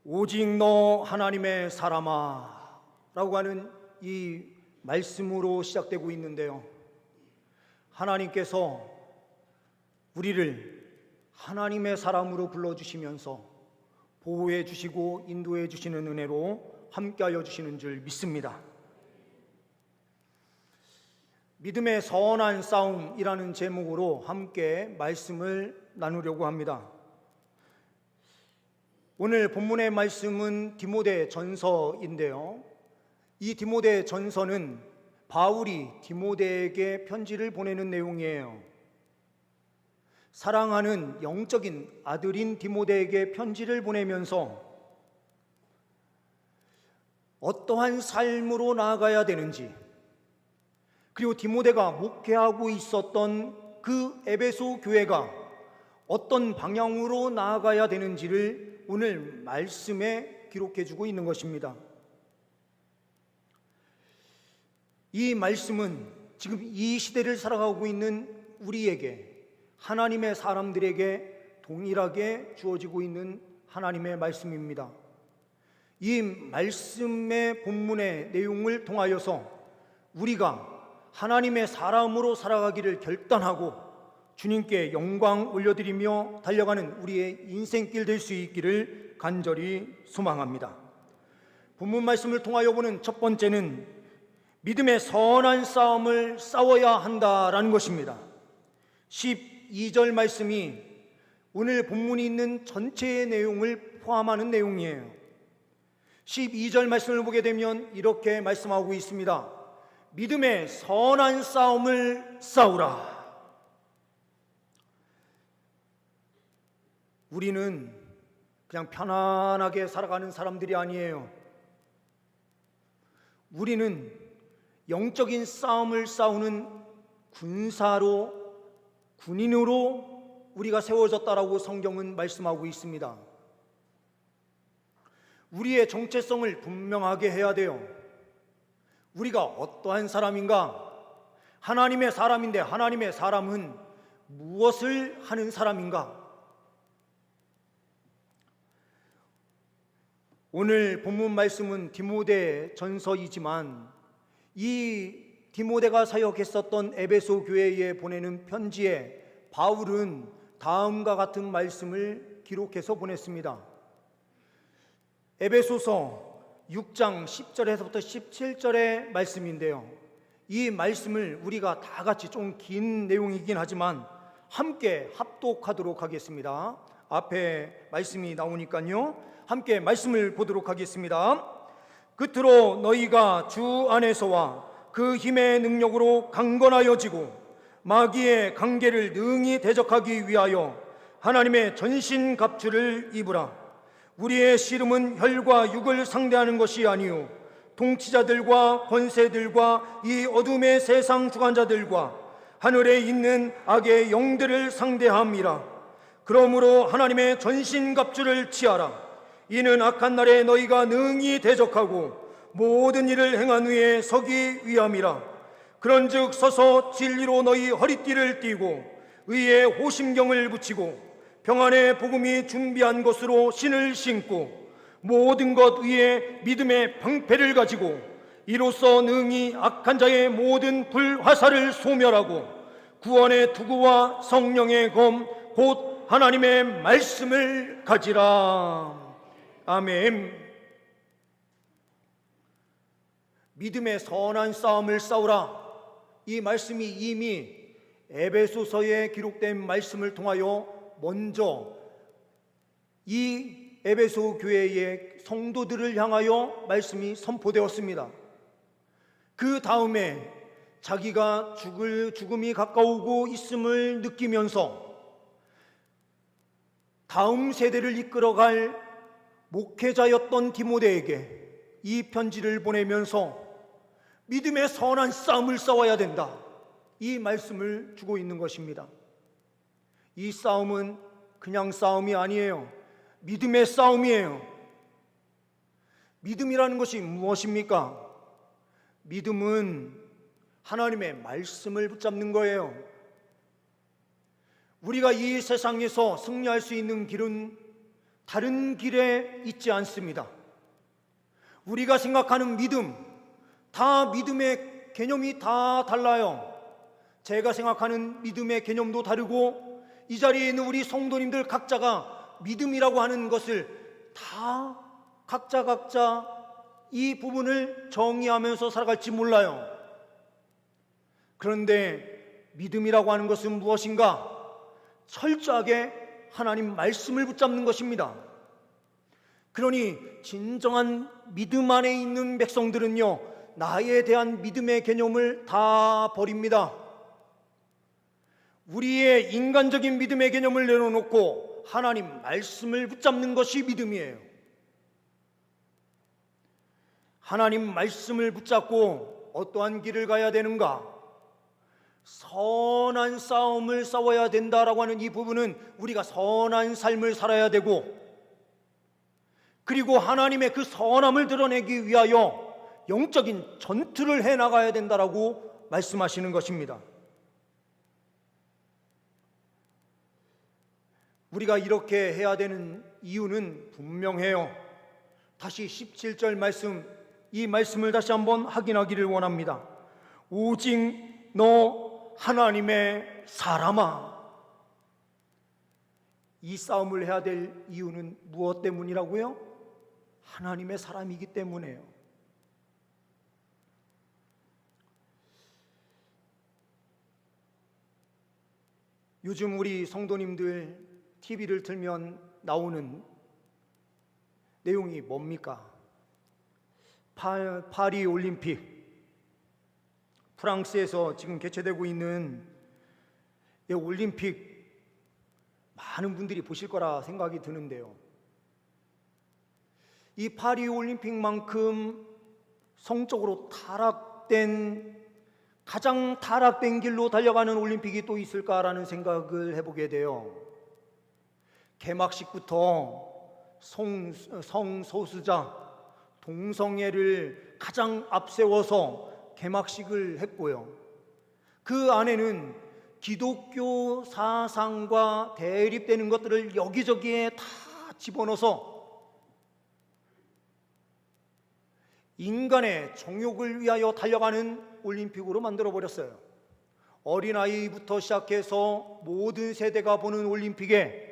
오직 너 하나님의 사람아 라고 하는 이 말씀으로 시작되고 있는데요, 하나님께서 우리를 하나님의 사람으로 불러주시면서 보호해 주시고 인도해 주시는 은혜로 함께하여 주시는 줄 믿습니다. 믿음의 선한 싸움이라는 제목으로 함께 말씀을 나누려고 합니다. 오늘 본문의 말씀은 디모데 전서인데요, 이 디모데 전서는 바울이 디모데에게 편지를 보내는 내용이에요. 사랑하는 영적인 아들인 디모데에게 편지를 보내면서 어떠한 삶으로 나아가야 되는지, 그리고 디모데가 목회하고 있었던 그 에베소 교회가 어떤 방향으로 나아가야 되는지를 오늘 말씀에 기록해 주고 있는 것입니다. 이 말씀은 지금 이 시대를 살아가고 있는 우리에게, 하나님의 사람들에게 동일하게 주어지고 있는 하나님의 말씀입니다. 이 말씀의 본문의 내용을 통하여서 우리가 하나님의 사람으로 살아가기를 결단하고 주님께 영광 올려드리며 달려가는 우리의 인생길 될 수 있기를 간절히 소망합니다. 본문 말씀을 통하여 보는 첫 번째는 믿음의 선한 싸움을 싸워야 한다라는 것입니다. 12절 말씀이 오늘 본문이 있는 전체의 내용을 포함하는 내용이에요. 12절 말씀을 보게 되면 이렇게 말씀하고 있습니다. 믿음의 선한 싸움을 싸우라. 우리는 그냥 편안하게 살아가는 사람들이 아니에요. 우리는 영적인 싸움을 싸우는 군인으로 우리가 세워졌다라고 성경은 말씀하고 있습니다. 우리의 정체성을 분명하게 해야 돼요. 우리가 어떠한 사람인가? 하나님의 사람인데 하나님의 사람은 무엇을 하는 사람인가? 오늘 본문 말씀은 디모데 전서이지만 이 디모데가 사역했었던 에베소 교회에 보내는 편지에 바울은 다음과 같은 말씀을 기록해서 보냈습니다. 에베소서 6장 10절에서부터 17절의 말씀인데요, 이 말씀을 우리가 다 같이 좀 긴 내용이긴 하지만 함께 합독하도록 하겠습니다. 앞에 말씀이 나오니까요, 함께 말씀을 보도록 하겠습니다. 끝으로 너희가 주 안에서와 그 힘의 능력으로 강건하여지고 마귀의 관계를 능히 대적하기 위하여 하나님의 전신갑주를 입으라. 우리의 씨름은 혈과 육을 상대하는 것이 아니요 통치자들과 권세들과 이 어둠의 세상 주관자들과 하늘에 있는 악의 영들을 상대함이라. 그러므로 하나님의 전신갑주를 취하라. 이는 악한 날에 너희가 능히 대적하고 모든 일을 행한 후에 서기 위함이라. 그런즉 서서 진리로 너희 허리띠를 띠고 의의 호심경을 붙이고 평안의 복음이 준비한 것으로 신을 신고 모든 것 위에 믿음의 방패를 가지고 이로써 능히 악한 자의 모든 불화살을 소멸하고 구원의 투구와 성령의 검 곧 하나님의 말씀을 가지라. 아멘. 믿음의 선한 싸움을 싸우라. 이 말씀이 이미 에베소서에 기록된 말씀을 통하여 먼저 이 에베소 교회의 성도들을 향하여 말씀이 선포되었습니다. 그 다음에 자기가 죽음이 가까우고 있음을 느끼면서 다음 세대를 이끌어갈 목회자였던 디모데에게 이 편지를 보내면서 믿음의 선한 싸움을 싸워야 된다, 이 말씀을 주고 있는 것입니다. 이 싸움은 그냥 싸움이 아니에요. 믿음의 싸움이에요. 믿음이라는 것이 무엇입니까? 믿음은 하나님의 말씀을 붙잡는 거예요. 우리가 이 세상에서 승리할 수 있는 길은 다른 길에 있지 않습니다. 우리가 생각하는 믿음, 다 믿음의 개념이 다 달라요. 제가 생각하는 믿음의 개념도 다르고, 이 자리에 있는 우리 성도님들 각자가 믿음이라고 하는 것을 다 각자 이 부분을 정의하면서 살아갈지 몰라요. 그런데 믿음이라고 하는 것은 무엇인가? 철저하게 하나님 말씀을 붙잡는 것입니다. 그러니 진정한 믿음 안에 있는 백성들은요, 나에 대한 믿음의 개념을 다 버립니다. 우리의 인간적인 믿음의 개념을 내려놓고 하나님 말씀을 붙잡는 것이 믿음이에요. 하나님 말씀을 붙잡고 어떠한 길을 가야 되는가? 선한 싸움을 싸워야 된다라고 하는 이 부분은 우리가 선한 삶을 살아야 되고, 그리고 하나님의 그 선함을 드러내기 위하여 영적인 전투를 해나가야 된다라고 말씀하시는 것입니다. 우리가 이렇게 해야 되는 이유는 분명해요. 다시 17절 말씀, 이 말씀을 다시 한번 확인하기를 원합니다. 오직 너 하나님의 사람아. 이 싸움을 해야 될 이유는 무엇 때문이라고요? 하나님의 사람이기 때문에요. 요즘 우리 성도님들 TV를 틀면 나오는 내용이 뭡니까? 파리 올림픽, 프랑스에서 지금 개최되고 있는 이 올림픽, 많은 분들이 보실 거라 생각이 드는데요, 이 파리 올림픽만큼 성적으로 가장 타락된 길로 달려가는 올림픽이 또 있을까라는 생각을 해보게 돼요. 개막식부터 성소수자 동성애를 가장 앞세워서 개막식을 했고요, 그 안에는 기독교 사상과 대립되는 것들을 여기저기에 다 집어넣어서 인간의 정욕을 위하여 달려가는 올림픽으로 만들어버렸어요. 어린아이부터 시작해서 모든 세대가 보는 올림픽에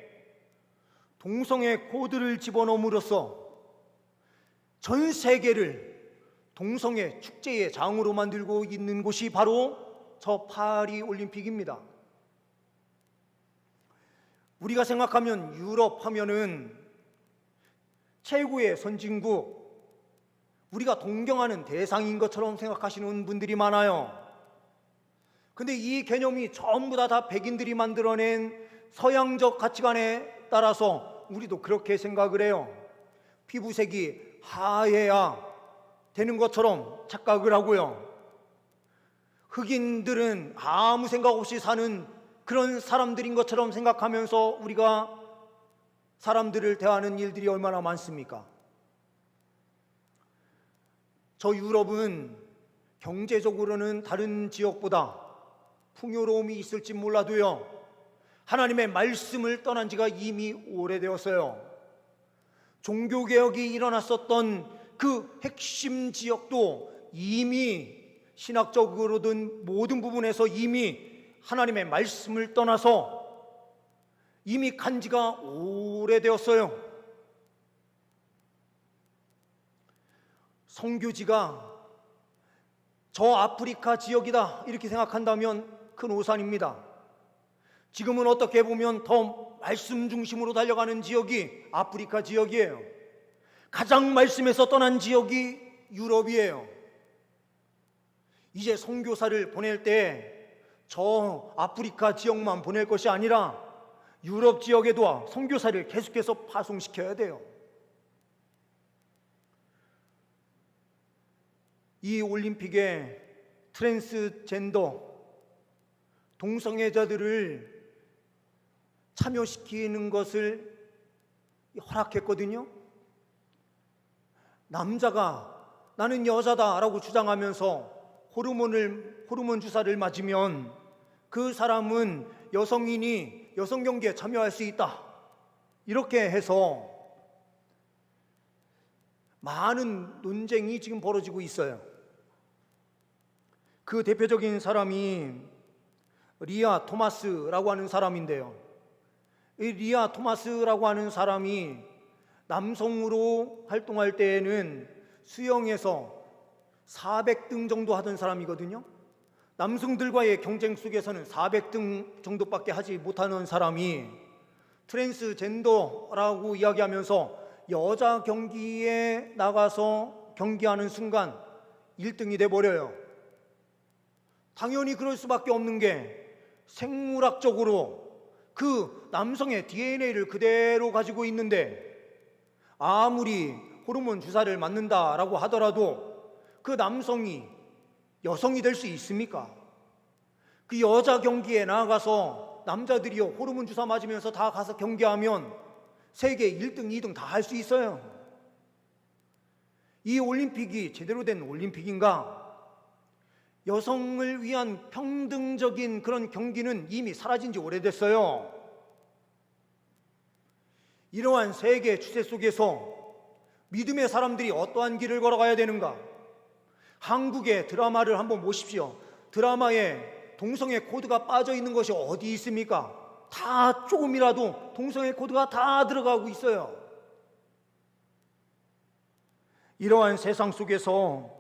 동성애 코드를 집어넣음으로써 전 세계를 동성애 축제의 장으로 만들고 있는 곳이 바로 저 파리 올림픽입니다. 우리가 생각하면 유럽 하면은 최고의 선진국, 우리가 동경하는 대상인 것처럼 생각하시는 분들이 많아요. 근데 이 개념이 전부 다 백인들이 만들어낸 서양적 가치관에 따라서 우리도 그렇게 생각을 해요. 피부색이 하얘야 되는 것처럼 착각을 하고요, 흑인들은 아무 생각 없이 사는 그런 사람들인 것처럼 생각하면서 우리가 사람들을 대하는 일들이 얼마나 많습니까? 저 유럽은 경제적으로는 다른 지역보다 풍요로움이 있을지 몰라도요, 하나님의 말씀을 떠난 지가 이미 오래되었어요. 종교개혁이 일어났었던 그 핵심 지역도 이미 신학적으로든 모든 부분에서 이미 하나님의 말씀을 떠나서 이미 간 지가 오래되었어요. 선교지가 저 아프리카 지역이다 이렇게 생각한다면 큰 오산입니다. 지금은 어떻게 보면 더 말씀 중심으로 달려가는 지역이 아프리카 지역이에요. 가장 말씀에서 떠난 지역이 유럽이에요. 이제 선교사를 보낼 때 저 아프리카 지역만 보낼 것이 아니라 유럽 지역에도 선교사를 계속해서 파송시켜야 돼요. 이 올림픽에 트랜스젠더 동성애자들을 참여시키는 것을 허락했거든요. 남자가 나는 여자다라고 주장하면서 호르몬 주사를 맞으면 그 사람은 여성인이 여성 경기에 참여할 수 있다, 이렇게 해서 많은 논쟁이 지금 벌어지고 있어요. 그 대표적인 사람이 리아 토마스라고 하는 사람인데요. 이 리아 토마스라고 하는 사람이 남성으로 활동할 때에는 수영에서 400등 정도 하던 사람이거든요. 남성들과의 경쟁 속에서는 400등 정도밖에 하지 못하는 사람이 트랜스젠더라고 이야기하면서 여자 경기에 나가서 경기하는 순간 1등이 돼버려요. 당연히 그럴 수밖에 없는 게 생물학적으로 그 남성의 DNA를 그대로 가지고 있는데 아무리 호르몬 주사를 맞는다라고 하더라도 그 남성이 여성이 될 수 있습니까? 그 여자 경기에 나가서 남자들이요 호르몬 주사 맞으면서 다 가서 경기하면 세계 1등, 2등 다 할 수 있어요. 이 올림픽이 제대로 된 올림픽인가? 여성을 위한 평등적인 그런 경기는 이미 사라진 지 오래됐어요. 이러한 세계 추세 속에서 믿음의 사람들이 어떠한 길을 걸어가야 되는가? 한국의 드라마를 한번 보십시오. 드라마에 동성애 코드가 빠져 있는 것이 어디 있습니까? 다 조금이라도 동성애 코드가 다 들어가고 있어요. 이러한 세상 속에서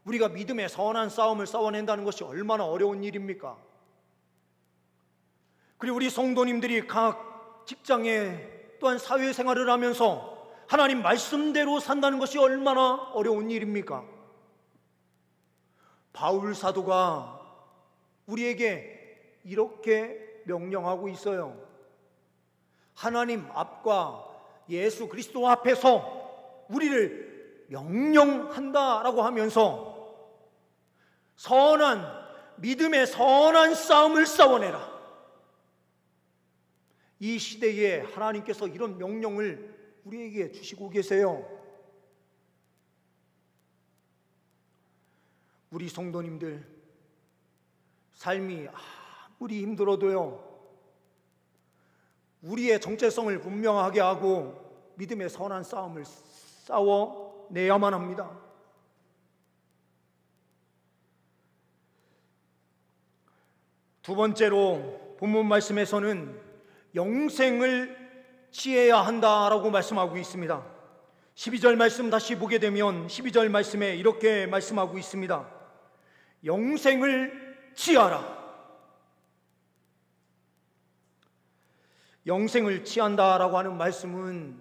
우리가 믿음의 선한 싸움을 싸워낸다는 것이 얼마나 어려운 일입니까? 그리고 우리 성도님들이 각 직장에 또한 사회생활을 하면서 하나님 말씀대로 산다는 것이 얼마나 어려운 일입니까? 바울 사도가 우리에게 이렇게 명령하고 있어요. 하나님 앞과 예수 그리스도 앞에서 우리를 명령한다라고 하면서 믿음의 선한 싸움을 싸워내라. 이 시대에 하나님께서 이런 명령을 우리에게 주시고 계세요. 우리 성도님들 삶이 아무리 힘들어도요 우리의 정체성을 분명하게 하고 믿음의 선한 싸움을 싸워내야만 합니다. 두 번째로 본문 말씀에서는 영생을 취해야 한다라고 말씀하고 있습니다. 12절 말씀 다시 보게 되면 12절 말씀에 이렇게 말씀하고 있습니다. 영생을 취하라. 영생을 취한다라고 하는 말씀은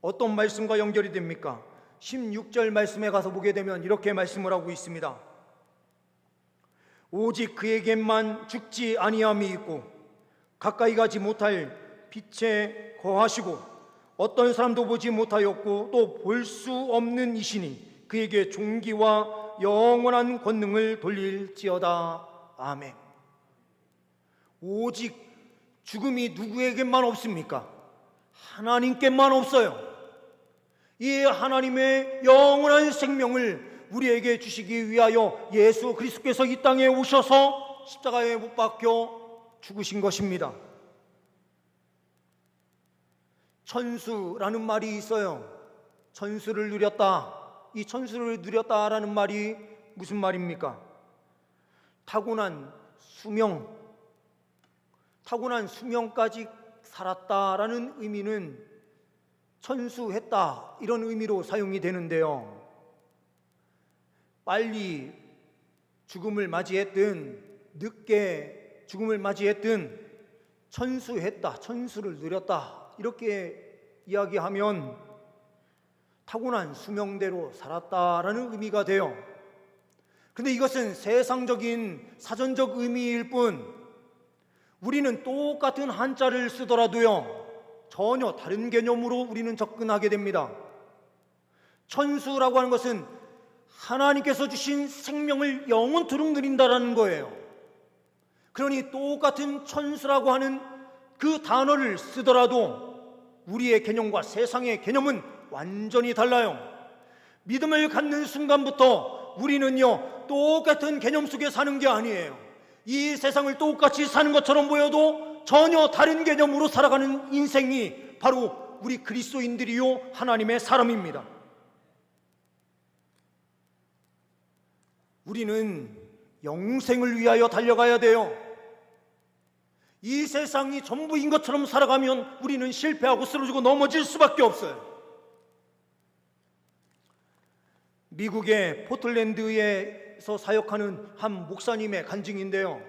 어떤 말씀과 연결이 됩니까? 16절 말씀에 가서 보게 되면 이렇게 말씀을 하고 있습니다. 오직 그에게만 죽지 아니함이 있고 가까이 가지 못할 빛에 거하시고 어떤 사람도 보지 못하였고 또 볼 수 없는 이시니 그에게 존귀와 영원한 권능을 돌릴지어다. 아멘. 오직 죽음이 누구에게만 없습니까? 하나님께만 없어요. 이 하나님의 영원한 생명을 우리에게 주시기 위하여 예수 그리스도께서 이 땅에 오셔서 십자가에 못 박혀 죽으신 것입니다. 천수라는 말이 있어요. 천수를 누렸다. 이 천수를 누렸다라는 말이 무슨 말입니까? 타고난 수명까지 살았다라는 의미는 천수했다 이런 의미로 사용이 되는데요. 빨리 죽음을 맞이했든 늦게 죽음을 맞이했든 천수했다, 천수를 누렸다 이렇게 이야기하면 타고난 수명대로 살았다라는 의미가 돼요. 그런데 이것은 세상적인 사전적 의미일 뿐 우리는 똑같은 한자를 쓰더라도요 전혀 다른 개념으로 우리는 접근하게 됩니다. 천수라고 하는 것은 하나님께서 주신 생명을 영원토록 누린다라는 거예요. 그러니 똑같은 천수라고 하는 그 단어를 쓰더라도 우리의 개념과 세상의 개념은 완전히 달라요. 믿음을 갖는 순간부터 우리는요 똑같은 개념 속에 사는 게 아니에요. 이 세상을 똑같이 사는 것처럼 보여도 전혀 다른 개념으로 살아가는 인생이 바로 우리 그리스도인들이요 하나님의 사람입니다. 우리는 영생을 위하여 달려가야 돼요. 이 세상이 전부인 것처럼 살아가면 우리는 실패하고 쓰러지고 넘어질 수밖에 없어요. 미국의 포틀랜드에서 사역하는 한 목사님의 간증인데요,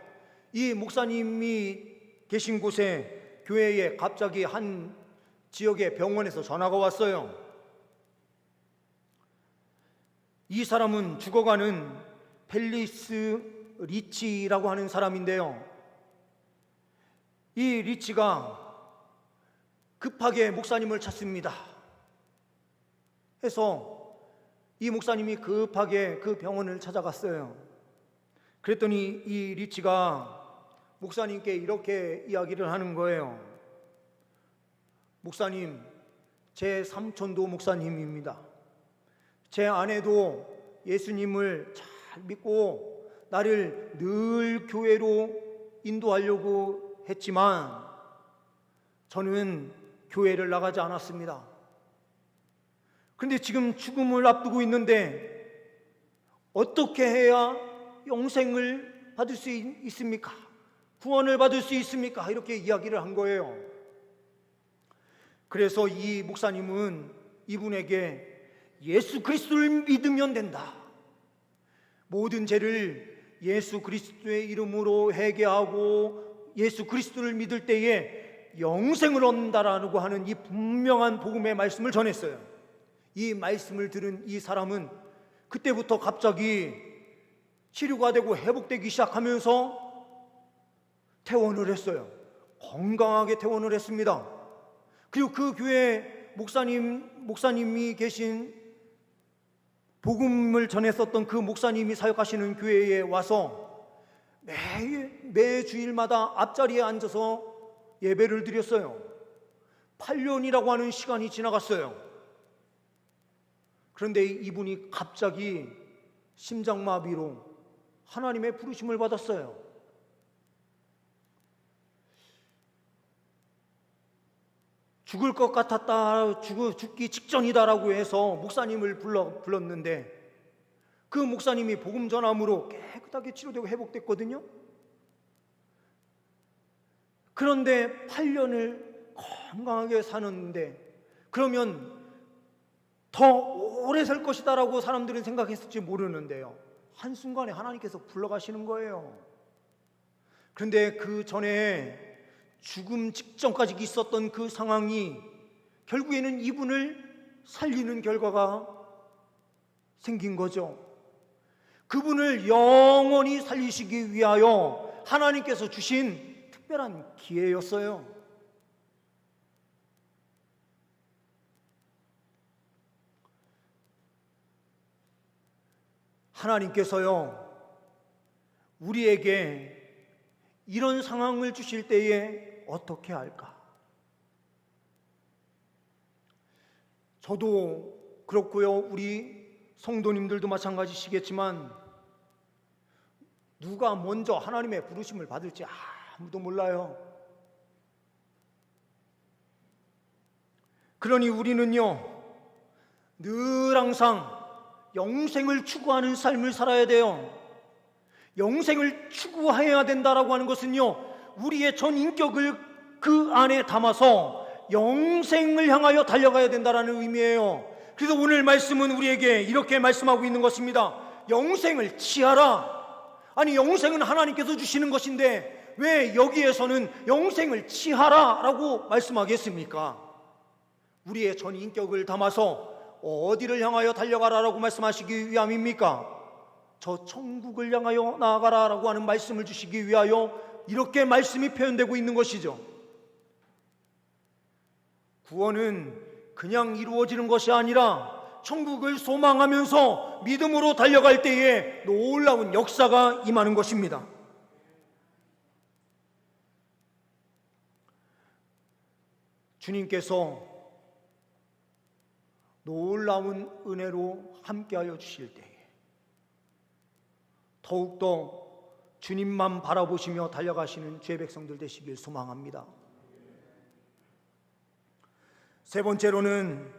이 목사님이 계신 곳에 교회에 갑자기 한 지역의 병원에서 전화가 왔어요. 이 사람은 죽어가는 펠리스 리치라고 하는 사람인데요, 이 리치가 급하게 목사님을 찾습니다. 해서 이 목사님이 급하게 그 병원을 찾아갔어요. 그랬더니 이 리치가 목사님께 이렇게 이야기를 하는 거예요. 목사님, 제 삼촌도 목사님입니다. 제 아내도 예수님을 잘 믿고 나를 늘 교회로 인도하려고 했지만 저는 교회를 나가지 않았습니다. 그런데 지금 죽음을 앞두고 있는데 어떻게 해야 영생을 받을 수 있습니까? 구원을 받을 수 있습니까? 이렇게 이야기를 한 거예요. 그래서 이 목사님은 이분에게 예수 그리스도를 믿으면 된다, 모든 죄를 예수 그리스도의 이름으로 회개하고 예수 그리스도를 믿을 때에 영생을 얻는다라고 하는 이 분명한 복음의 말씀을 전했어요. 이 말씀을 들은 이 사람은 그때부터 갑자기 치료가 되고 회복되기 시작하면서 퇴원을 했어요. 건강하게 퇴원을 했습니다. 그리고 그 교회 목사님이 계신 복음을 전했었던 그 목사님이 사역하시는 교회에 와서 매 주일마다 앞자리에 앉아서 예배를 드렸어요. 8년이라고 하는 시간이 지나갔어요. 그런데 이분이 갑자기 심장마비로 하나님의 부르심을 받았어요. 죽을 것 같았다, 죽기 직전이다라고 해서 목사님을 불렀는데 그 목사님이 복음 전함으로 깨끗하게 치료되고 회복됐거든요. 그런데 8년을 건강하게 사는데 그러면 더 오래 살 것이다라고 사람들은 생각했을지 모르는데요, 한순간에 하나님께서 불러가시는 거예요. 그런데 그 전에 죽음 직전까지 있었던 그 상황이 결국에는 이분을 살리는 결과가 생긴 거죠. 그분을 영원히 살리시기 위하여 하나님께서 주신 특별한 기회였어요. 하나님께서요, 우리에게 이런 상황을 주실 때에 어떻게 할까? 저도 그렇고요, 우리 성도님들도 마찬가지시겠지만 누가 먼저 하나님의 부르심을 받을지 아무도 몰라요. 그러니 우리는요, 늘 항상 영생을 추구하는 삶을 살아야 돼요. 영생을 추구해야 된다라고 하는 것은요, 우리의 전 인격을 그 안에 담아서 영생을 향하여 달려가야 된다라는 의미예요. 그래서 오늘 말씀은 우리에게 이렇게 말씀하고 있는 것입니다. 영생을 취하라. 아니, 영생은 하나님께서 주시는 것인데 왜 여기에서는 영생을 취하라라고 말씀하겠습니까? 우리의 전 인격을 담아서 어디를 향하여 달려가라라고 말씀하시기 위함입니까? 저 천국을 향하여 나아가라라고 하는 말씀을 주시기 위하여 이렇게 말씀이 표현되고 있는 것이죠. 구원은 그냥 이루어지는 것이 아니라 천국을 소망하면서 믿음으로 달려갈 때에 놀라운 역사가 임하는 것입니다. 주님께서 놀라운 은혜로 함께하여 주실 때에 더욱더 주님만 바라보시며 달려가시는 주의 백성들 되시길 소망합니다. 세 번째로는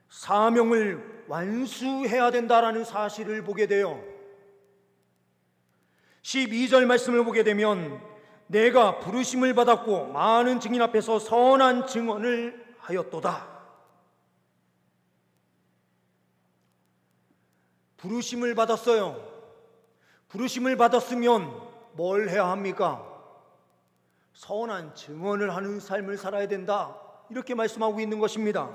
사명을 완수해야 된다라는 사실을 보게 돼요. 12절 말씀을 보게 되면 내가 부르심을 받았고 많은 증인 앞에서 선한 증언을 하였도다. 부르심을 받았어요. 부르심을 받았으면 뭘 해야 합니까? 선한 증언을 하는 삶을 살아야 된다, 이렇게 말씀하고 있는 것입니다.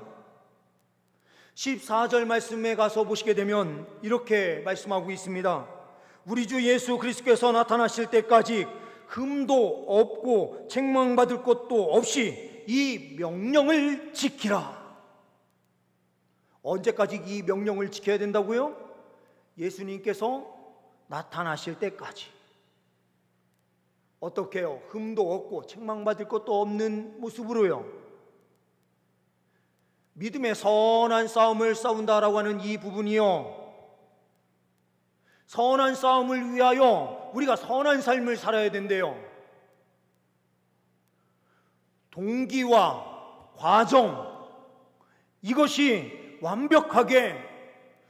14절 말씀에 가서 보시게 되면 이렇게 말씀하고 있습니다. 우리 주 예수 그리스도께서 나타나실 때까지 흠도 없고 책망받을 것도 없이 이 명령을 지키라. 언제까지 이 명령을 지켜야 된다고요? 예수님께서 나타나실 때까지. 어떻게 해요? 흠도 없고 책망받을 것도 없는 모습으로요. 믿음의 선한 싸움을 싸운다라고 하는 이 부분이요, 선한 싸움을 위하여 우리가 선한 삶을 살아야 된대요. 동기와 과정, 이것이 완벽하게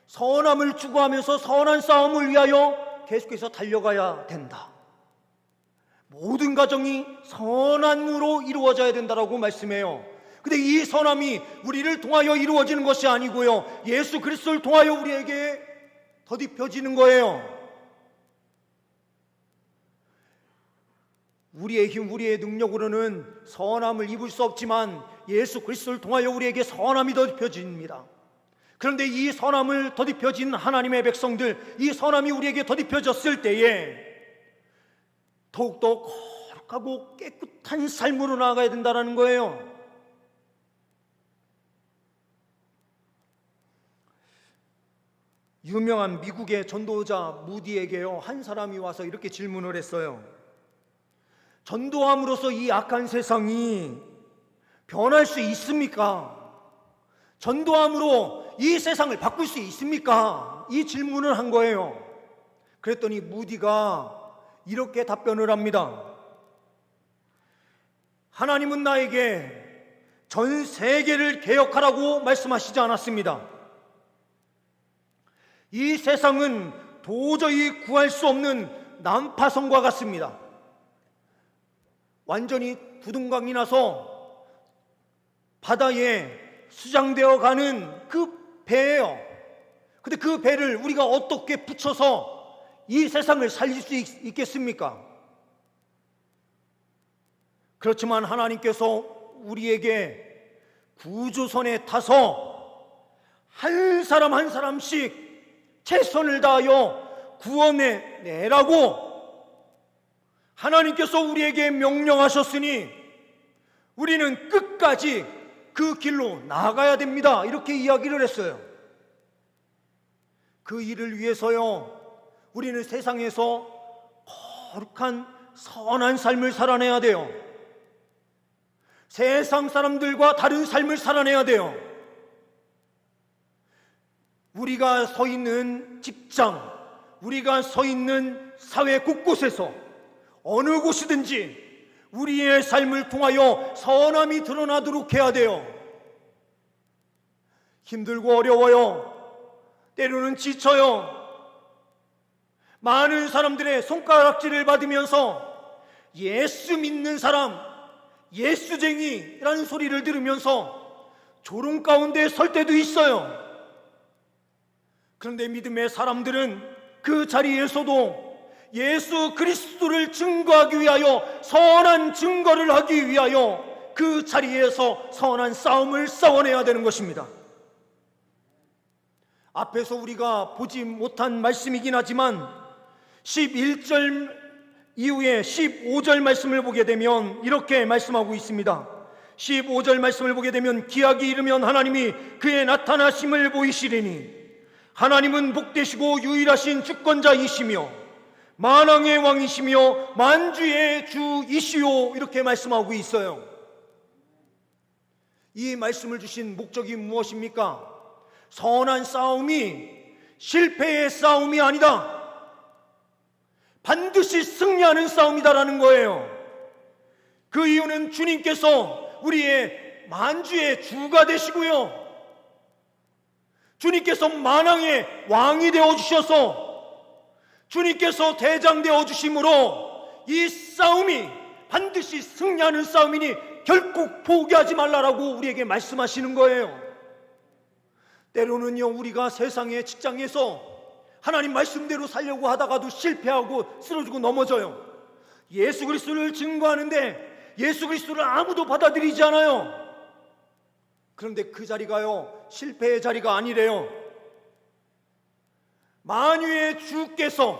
선함을 추구하면서 선한 싸움을 위하여 계속해서 달려가야 된다. 모든 과정이 선함으로 이루어져야 된다라고 말씀해요. 근데 이 선함이 우리를 통하여 이루어지는 것이 아니고요, 예수 그리스도를 통하여 우리에게 더딥혀지는 거예요. 우리의 힘, 우리의 능력으로는 선함을 입을 수 없지만 예수 그리스도를 통하여 우리에게 선함이 더딥혀집니다. 그런데 이 선함을 더딥혀진 하나님의 백성들, 이 선함이 우리에게 더딥혀졌을 때에 더욱더 거룩하고 깨끗한 삶으로 나아가야 된다는 거예요. 유명한 미국의 전도자 무디에게요, 한 사람이 와서 이렇게 질문을 했어요. 전도함으로써 이 악한 세상이 변할 수 있습니까? 전도함으로 이 세상을 바꿀 수 있습니까? 이 질문을 한 거예요. 그랬더니 무디가 이렇게 답변을 합니다. 하나님은 나에게 전 세계를 개혁하라고 말씀하시지 않았습니다. 이 세상은 도저히 구할 수 없는 난파선과 같습니다. 완전히 부둥강이 나서 바다에 수장되어 가는 그 배예요. 근데 그 배를 우리가 어떻게 붙여서 이 세상을 살릴 수 있겠습니까? 그렇지만 하나님께서 우리에게 구조선에 타서 한 사람 한 사람씩 최선을 다하여 구원해 내라고 하나님께서 우리에게 명령하셨으니 우리는 끝까지 그 길로 나아가야 됩니다, 이렇게 이야기를 했어요. 그 일을 위해서요, 우리는 세상에서 거룩한 선한 삶을 살아내야 돼요. 세상 사람들과 다른 삶을 살아내야 돼요. 우리가 서 있는 직장, 우리가 서 있는 사회 곳곳에서 어느 곳이든지 우리의 삶을 통하여 선함이 드러나도록 해야 돼요. 힘들고 어려워요. 때로는 지쳐요. 많은 사람들의 손가락질을 받으면서 예수 믿는 사람, 예수쟁이라는 소리를 들으면서 졸음 가운데 설 때도 있어요. 그런데 믿음의 사람들은 그 자리에서도 예수 그리스도를 증거하기 위하여, 선한 증거를 하기 위하여 그 자리에서 선한 싸움을 싸워내야 되는 것입니다. 앞에서 우리가 보지 못한 말씀이긴 하지만 11절 이후에 15절 말씀을 보게 되면 이렇게 말씀하고 있습니다. 15절 말씀을 보게 되면 기약이 이르면 하나님이 그의 나타나심을 보이시리니 하나님은 복되시고 유일하신 주권자이시며 만왕의 왕이시며 만주의 주이시오, 이렇게 말씀하고 있어요. 이 말씀을 주신 목적이 무엇입니까? 선한 싸움이 실패의 싸움이 아니다, 반드시 승리하는 싸움이다라는 거예요. 그 이유는 주님께서 우리의 만주의 주가 되시고요, 주님께서 만왕의 왕이 되어주셔서 주님께서 대장 되어 주심으로 이 싸움이 반드시 승리하는 싸움이니 결국 포기하지 말라라고 우리에게 말씀하시는 거예요. 때로는요, 우리가 세상의 직장에서 하나님 말씀대로 살려고 하다가도 실패하고 쓰러지고 넘어져요. 예수 그리스도를 증거하는데 예수 그리스도를 아무도 받아들이지 않아요. 그런데 그 자리가요, 실패의 자리가 아니래요. 만유의 주께서,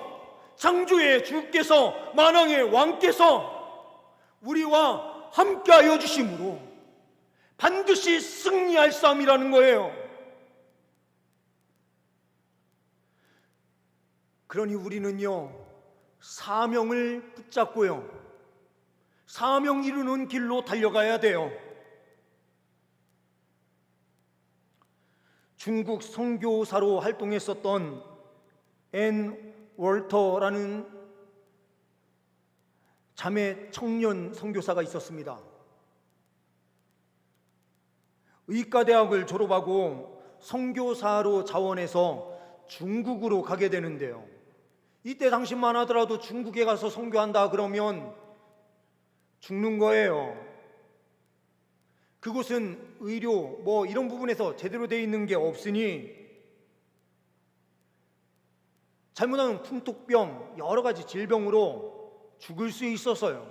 창조의 주께서, 만왕의 왕께서 우리와 함께하여 주심으로 반드시 승리할 싸움이라는 거예요. 그러니 우리는요, 사명을 붙잡고요, 사명 이루는 길로 달려가야 돼요. 중국 선교사로 활동했었던 앤 월터라는 자매 청년 선교사가 있었습니다. 의과대학을 졸업하고 선교사로 자원해서 중국으로 가게 되는데요, 이때 당시만 하더라도 중국에 가서 선교한다 그러면 죽는 거예요. 그곳은 의료 뭐 이런 부분에서 제대로 되어 있는 게 없으니 잘못하면 풍토병, 여러 가지 질병으로 죽을 수 있어서요.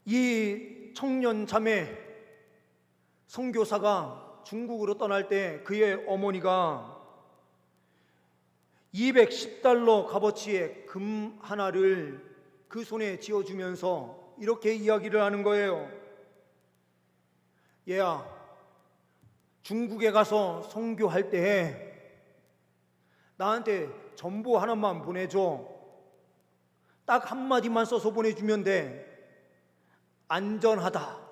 이 청년 자매 선교사가 중국으로 떠날 때 그의 어머니가 210달러 값어치의 금 하나를 그 손에 쥐어주면서 이렇게 이야기를 하는 거예요. 얘야, 중국에 가서 선교할 때 나한테 전보 하나만 보내줘. 딱 한마디만 써서 보내주면 돼. 안전하다.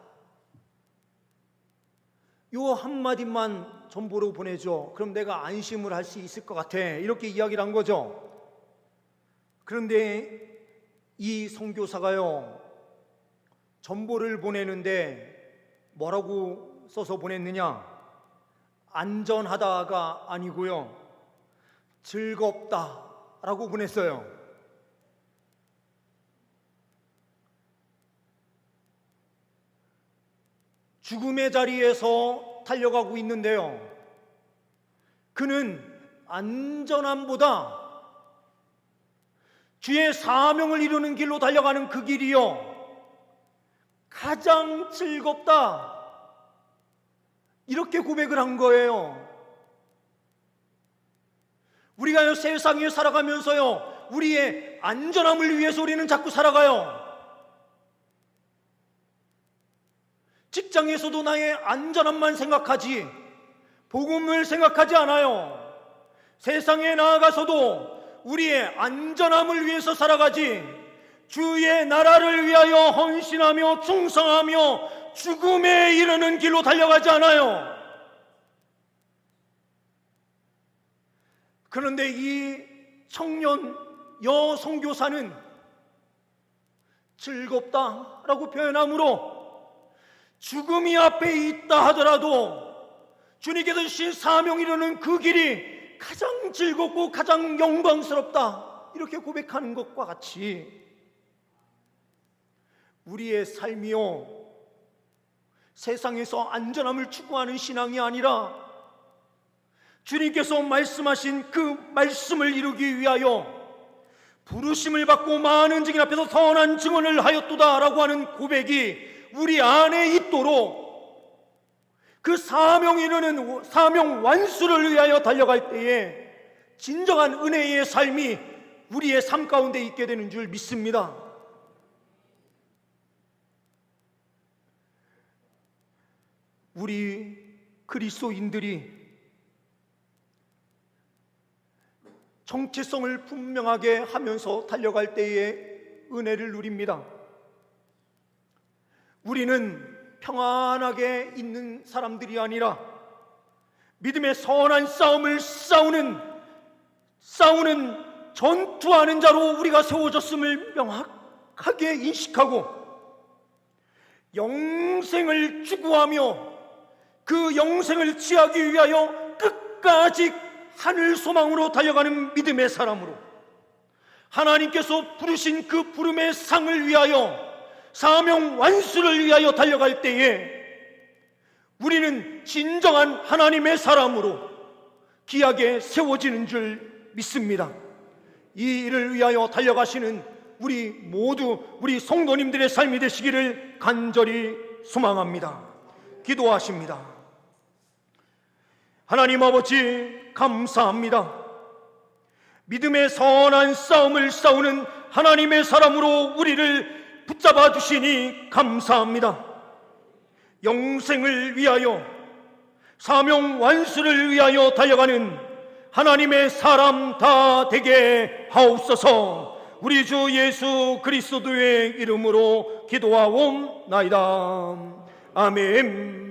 요 한마디만 전보로 보내줘. 그럼 내가 안심을 할 수 있을 것 같아. 이렇게 이야기를 한 거죠. 그런데 이 선교사가요, 전보를 보내는데 뭐라고 써서 보냈느냐? 안전하다가 아니고요, 즐겁다라고 보냈어요. 죽음의 자리에서 달려가고 있는데요, 그는 안전함보다 주의 사명을 이루는 길로 달려가는 그 길이요 가장 즐겁다, 이렇게 고백을 한 거예요. 우리가 세상에 살아가면서요, 우리의 안전함을 위해서 우리는 자꾸 살아가요. 직장에서도 나의 안전함만 생각하지 복음을 생각하지 않아요. 세상에 나아가서도 우리의 안전함을 위해서 살아가지 주의 나라를 위하여 헌신하며 충성하며 죽음에 이르는 길로 달려가지 않아요. 그런데 이 청년 여선교사는 즐겁다라고 표현하므로 죽음이 앞에 있다 하더라도 주님께서 주신 사명 이루는 그 길이 가장 즐겁고 가장 영광스럽다, 이렇게 고백하는 것과 같이 우리의 삶이요, 세상에서 안전함을 추구하는 신앙이 아니라 주님께서 말씀하신 그 말씀을 이루기 위하여 부르심을 받고 많은 증인 앞에서 선한 증언을 하였도다라고 하는 고백이 우리 안에 있도록 그 사명 이루는 사명 완수를 위하여 달려갈 때에 진정한 은혜의 삶이 우리의 삶 가운데 있게 되는 줄 믿습니다. 우리 그리스도인들이 정체성을 분명하게 하면서 달려갈 때에 은혜를 누립니다. 우리는 평안하게 있는 사람들이 아니라 믿음의 선한 싸움을 싸우는 전투하는 자로 우리가 세워졌음을 명확하게 인식하고 영생을 추구하며 그 영생을 취하기 위하여 끝까지 하늘 소망으로 달려가는 믿음의 사람으로 하나님께서 부르신 그 부름의 상을 위하여 사명 완수를 위하여 달려갈 때에 우리는 진정한 하나님의 사람으로 귀하게 세워지는 줄 믿습니다. 이 일을 위하여 달려가시는 우리 모두 우리 성도님들의 삶이 되시기를 간절히 소망합니다. 기도하십니다. 하나님 아버지 감사합니다. 믿음의 선한 싸움을 싸우는 하나님의 사람으로 우리를 붙잡아 주시니 감사합니다. 영생을 위하여 사명 완수를 위하여 달려가는 하나님의 사람 다 되게 하옵소서. 우리 주 예수 그리스도의 이름으로 기도하옵나이다. 아멘.